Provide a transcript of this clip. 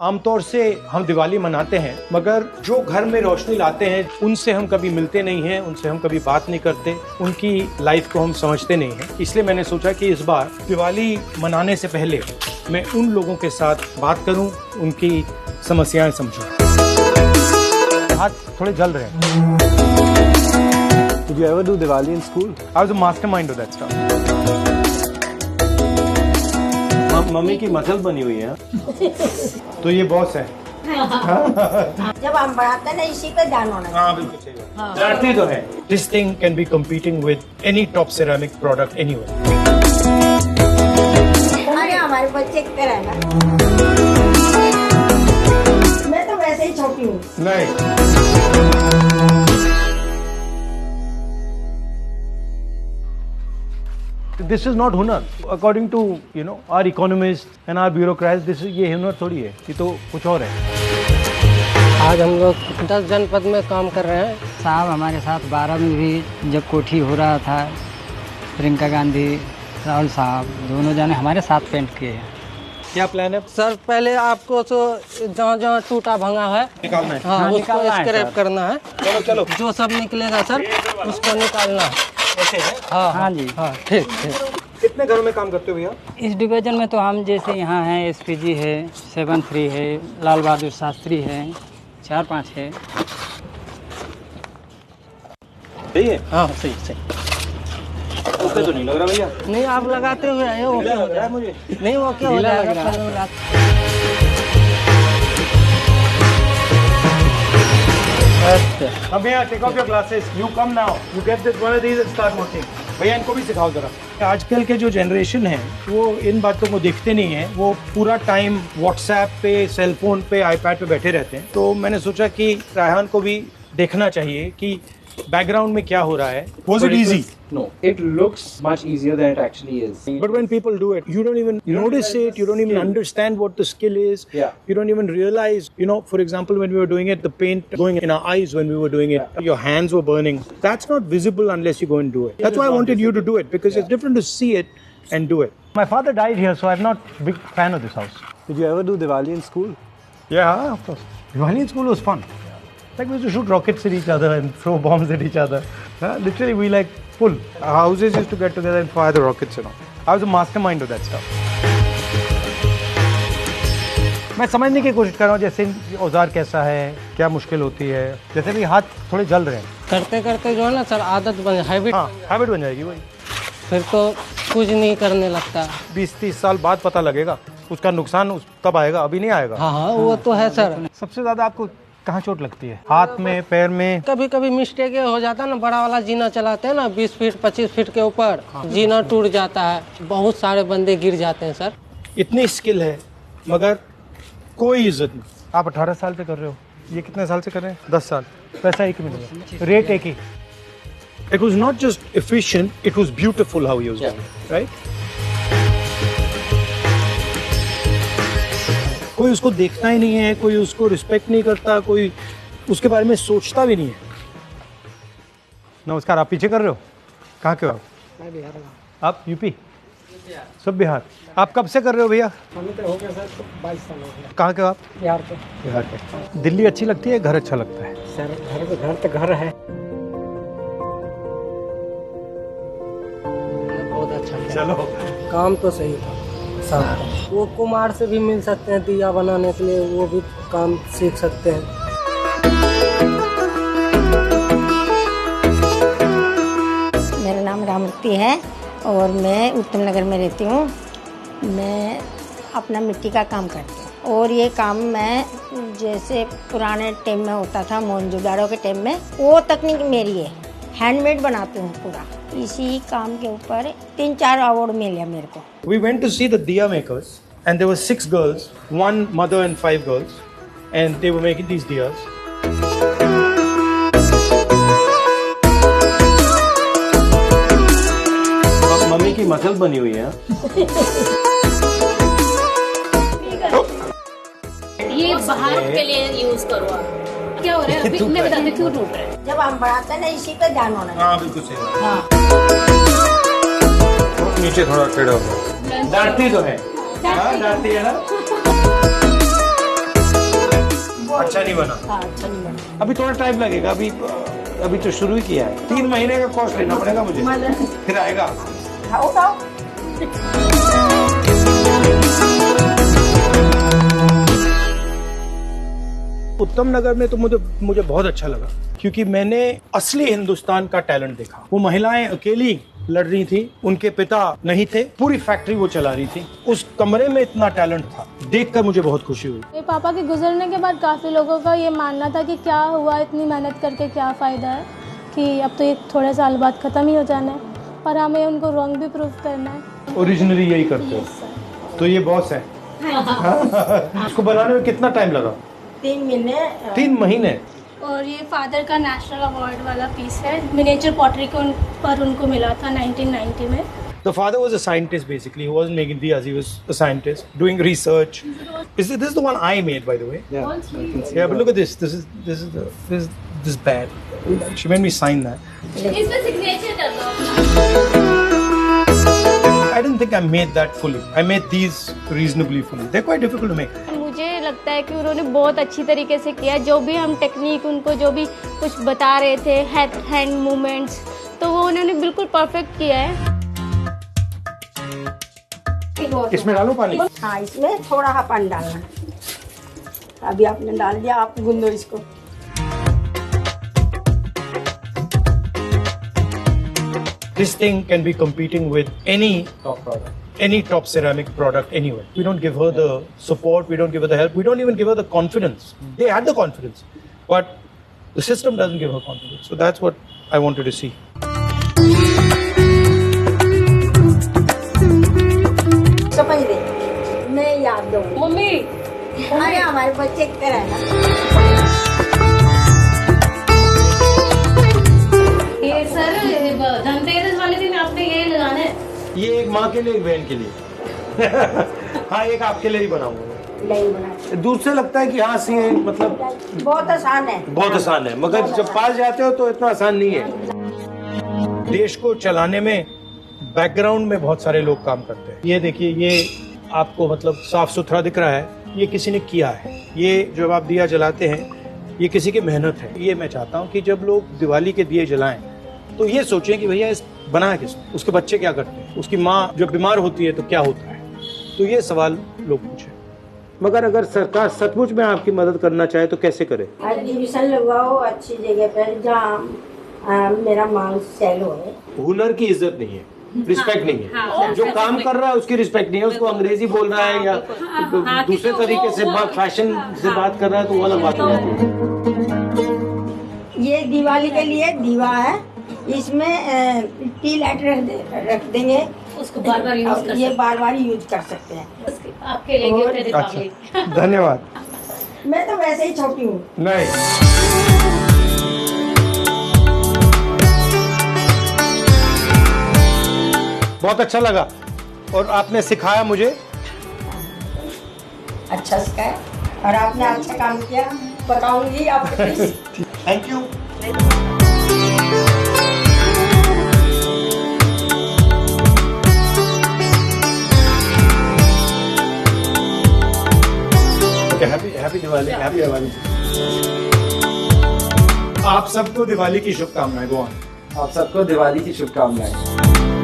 आमतौर से हम दिवाली मनाते हैं, मगर जो घर में रोशनी लाते हैं उनसे हम कभी मिलते नहीं हैं, उनसे हम कभी बात नहीं करते, उनकी लाइफ को हम समझते नहीं हैं। इसलिए मैंने सोचा कि इस बार दिवाली मनाने से पहले मैं उन लोगों के साथ बात करूं, उनकी समस्याएं समझूं। हाथ थोड़े जल रहे हैं। Did you ever do Diwali in school? I was a mastermind of that stuff. Mummy की मसल बनी हुई है। तो ये बॉस है। जब हम बढ़ाते ना इसी पे ध्यान होना। हाँ बिल्कुल सही। जानते तो है। This thing can be competing with any top ceramic product anywhere. अरे हमारे बच्चे की तरह ना। मैं तो वैसे ही छोटी हूँ। नहीं। This is not हुनर. According to our economists and our bureaucrats, this is ये हुनर थोड़ी है, ये तो कुछ और है। आज हम लोग 10 जनपद में काम कर रहे हैं। साहब हमारे साथ 12 में भी जब कोठी हो रहा था, प्रियंका गांधी, राहुल साहब दोनों जाने हमारे साथ पेंट किए हैं। क्या प्लान है सर? पहले आपको तो जहाँ जहाँ टूटा भंगा है निकालना है। हाँ, उसको स्क्रैप करना है। चलो चलो। जो सब निकलेगा सर उसको निकालना है। ऐसे है? हाँ जी, हाँ ठीक ठीक। कितने घरों में काम करते हो भैया? इस डिवीजन में तो हम जैसे यहाँ हैं, एसपीजी है, 7-3 है, लाल बहादुर शास्त्री है, 4-5 है। सही है? हाँ सही सही। उससे तो नहीं लग रहा भैया। नहीं आप लगाते हुए आए हो ढीला लग रहा है मुझे। नहीं वो क्या हो जाएगा। अब भैया take off your glasses, you come now, you get this one of these and start working. भैया इनको भी सिखाओ जरा। आजकल के जो जनरेशन है वो इन बातों को देखते नहीं है, वो पूरा टाइम व्हाट्सएप पे, सेलफोन पे, आईपैड पे बैठे रहते हैं। तो मैंने सोचा कि रायहान को भी देखना चाहिए कि बैकग्राउंड में क्या हो रहा है। Was it easy? No, it looks much easier than it actually is. But when people do it, you don't even notice it, you don't even understand what the skill is. Yeah. You don't even realize, for example, when we were doing it, the paint going in our eyes when we were doing it, your hands were burning. That's not visible unless you go and do it. That's why I wanted you to do it, because it's different to see it and do it. My father died here, so I'm not a big fan of this house. Did you ever do Diwali in school? Yeah, of course. Diwali in school was fun. Like we used to shoot rockets at each other and throw bombs at each other. Literally, we like full. Our houses used to get together and fire the rockets, I was a mastermind of that stuff. मैं समझने की कोशिश कर रहा हूँ, जैसे औजार कैसा है, क्या मुश्किल होती है। जैसे भी हाथ थोड़े जल रहे हैं। करते करते जो है ना सर आदत बन हैबिट। हाँ, हैबिट बन जाएगी वही। फिर तो कुछ नहीं करने लगता। 20-30 साल बाद पता लगेगा उसका नुकसान, तब आएगा, अभी नहीं आएगा। हाँ हाँ वो तो है सर। सबसे ज्यादा आपको कहाँ चोट लगती है? हाथ में, पैर में? कभी कभी मिस्टेक हो जाता है ना, बड़ा वाला जीना चलाते हैं ना 20 फीट 25 फीट के ऊपर, जीना टूट जाता है, बहुत सारे बंदे गिर जाते हैं सर। इतनी स्किल है मगर कोई इज्जत नहीं। आप 18 साल से कर रहे हो, ये कितने साल से कर रहे हैं? 10 साल। पैसा एक ही मिलेगा, रेट एक ही। It was not just efficient, it was beautiful how he was doing it, right? कोई उसको देखता ही नहीं है, कोई उसको रिस्पेक्ट नहीं करता, कोई उसके बारे में सोचता भी नहीं है। नमस्कार, आप पीछे कर रहे हो? कहाँ के हो आप? मैं बिहार का। आप यूपी? सब बिहार। आप कब से कर रहे हो भैया? हमें तो हो गया सर 22 साल हो गया। कहाँ के हो आप? बिहार के। बिहार के। दिल्ली अच्छी लगती है, घर अच्छा लगता है? सर घर तो घर है। बहुत अच्छा चलो, काम तो सही था सब। वो कुम्हार से भी मिल सकते हैं दिया बनाने के लिए, वो भी काम सीख सकते हैं। मेरा नाम रामूर्ति है और मैं उत्तम नगर में रहती हूँ। मैं अपना मिट्टी का काम करती हूँ और ये काम मैं जैसे पुराने टाइम में होता था, मोहनजोदाड़ो के टाइम में, वो तकनीक मेरी है। हैंडमेड बनाती हूँ पूरा। इसी काम के ऊपर 3-4 अवार्ड मिले मेरे को। We went to see the diya makers and there were 6 girls, 1 mother and 5 girls, and they were making these diyas. Mummy की मसल बनी हुई है। ये बाहर के लिए यूज करो आप। क्या हो रहा है अभी मैं बताती हूँ क्यों टूट रहा है। जब हम बढ़ाते ना इसी पे ध्यान होना। हाँ बिल्कुल सही। हाँ। नीचे थोड़ा टेढ़ा हो। डांटती तो है। डांटती है ना। नहीं बना? हाँ, अच्छा नहीं बना। अभी थोड़ा टाइम लगेगा, अभी तो शुरू ही किया है। 3 महीने का कोर्स लेना पड़ेगा मुझे, फिर आएगा। खाओ। उत्तम नगर में तो मुझे बहुत अच्छा लगा, क्योंकि मैंने असली हिंदुस्तान का टैलेंट देखा। वो महिलाएं अकेली लड़ रही थी, उनके पिता नहीं थे, पूरी फैक्ट्री वो चला रही थी। उस कमरे में इतना टैलेंट था, देखकर मुझे बहुत खुशी हुई। मेरे पापा के गुजरने के बाद काफ़ी लोगों का ये मानना था कि क्या हुआ, इतनी मेहनत करके क्या फ़ायदा है, कि अब तो ये थोड़े साल बाद ख़त्म ही हो जाना है, पर हमें उनको रॉन्ग भी प्रूव करना है। ओरिजिनली यही करते हो, तो ये बॉस है। इसको बनाने में कितना टाइम लगा? 3 महीने। 3 महीने। और ये फादर का नेशनल अवार्ड वाला पीस है, मिनिएचर पॉटरी पर उनको मिला था 1990 में। The father was a scientist basically. He wasn't making diyas. He was a scientist doing research. This is the one I made, by the way. Yeah, I can see. Yeah, but look at this. This is bad. She made me sign that. इसमें signature कर दो। I didn't think I made that fully. I made these reasonably fully. They're quite difficult to make. मुझे लगता है कि उन्होंने बहुत अच्छी तरीके से किया, जो भी हम टेक्निक उनको जो भी कुछ बता रहे थे, हैंड मूवमेंट्स, तो वो उन्होंने बिल्कुल परफेक्ट किया है। इसमें डालो पानी। हाँ, इसमें थोड़ा सा पानी डालना है। अभी आपने डाल दिया, आप गूंदो इसको। This thing can be competing with any top product, any top ceramic product anywhere. We don't give her the support, we don't give her the help, we don't even give her the confidence. They had the confidence, but the system doesn't give her confidence. So that's what I wanted to see. समझ दे, मैं याद दूँ। Mummy अरे हमारे बच्चे की तरह है ना। ये सर धनतेरस वाले दिन आपने ये लगाना है। ये एक माँ के लिए, एक बहन के लिए। हाँ, एक आपके लिए ही बनाऊंगा। नहीं बना। दूर से लगता है कि हाँ सी मतलब बहुत आसान है। बहुत आसान है, मगर जब पास जाते हो तो इतना आसान नहीं है। देश को चलाने में बैकग्राउंड में बहुत सारे लोग काम करते हैं। ये देखिए, ये आपको मतलब साफ सुथरा दिख रहा है, ये किसी ने किया है। ये जब आप दिया जलाते हैं, ये किसी की मेहनत है। ये मैं चाहता हूँ कि जब लोग दिवाली के दिए जलाएं तो ये सोचें कि भैया इस बनाया किसने, उसके बच्चे क्या करते हैं, उसकी माँ जब बीमार होती है तो क्या होता है। तो ये सवाल लोग पूछें। मगर अगर सरकार सचमुच में आपकी मदद करना चाहे तो कैसे करे? एग्जीबिशन लगवाओ अच्छी जगह पर, जहाँ मेरा माल सेल हो। हुनर की इज्जत नहीं है, रिस्पेक्ट नहीं है। जो काम कर रहा है उसकी रिस्पेक्ट नहीं है। उसको अंग्रेजी बोल रहा है या दूसरे तरीके से फैशन से बात कर रहा है तो वो अलग बात हो जाती है। ये दिवाली के लिए दीवा है, इसमें टी लाइट रख देंगे, उसको बार बार यूज कर ये बार बार यूज कर सकते हैं। आपके लिए गिफ्ट है दीपावली। धन्यवाद। मैं तो वैसे ही छोटी हूँ। नहीं, बहुत अच्छा लगा और आपने सिखाया मुझे। अच्छा सिखाया और आपने अच्छा काम किया, बताऊंगी आपको। Thank you. Happy Diwali. Happy Diwali. आप सबको दिवाली की शुभकामनाएं। Go on. आप सबको दिवाली की शुभकामनाएं।